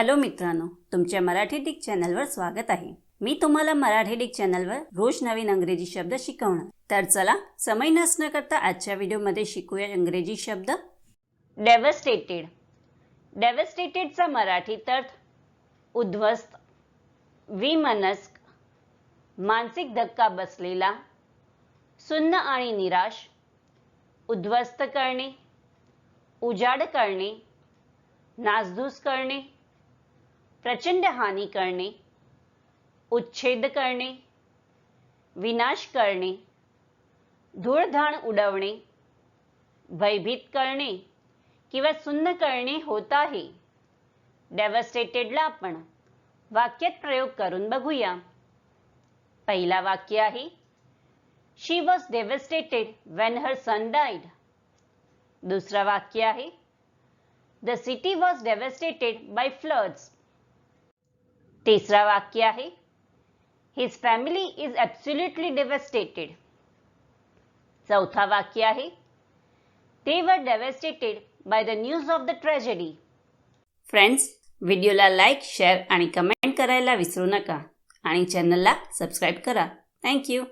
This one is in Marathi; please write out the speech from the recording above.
हॅलो मित्रांनो, तुमच्या मराठी डिक चॅनलवर स्वागत आहे। मी तुम्हाला मराठी डिक चॅनलवर रोज नवीन इंग्रजी शब्द शिकवणार। तर चला समय नष्ट न करता आजच्या व्हिडिओमध्ये शिकूया इंग्रजी शब्द। डेव्हस्टेटेड। डेव्हस्टेटेडचा मराठी अर्थ उद्ध्वस्त, विमनस्क, मानसिक धक्का बसलेला, सुन्न आणि निराश, उद्ध्वस्त करणे, उजाड करणे, नासधूस करणे, प्रचंड हानी करणे, उच्छेद करणे, विनाश करणे, धूळधाण उडवणे, भयभीत करणे किंवा सुन्न करणे होत आहे। डेव्हस्टेटेडला आपण वाक्यात प्रयोग करून बघूया। पहिला वाक्य आहे, she was devastated when her son died. दुसरा वाक्य आहे, the city was devastated by floods. तिसरा वाक्य आहे, his family is absolutely devastated. चौथा वाक्य आहे, they were devastated by the news of the tragedy. Friends, व्हिडिओला लाईक, शेअर आणि कमेंट करायला विसरू नका आणि चॅनलला सबस्क्राईब करा। Thank you.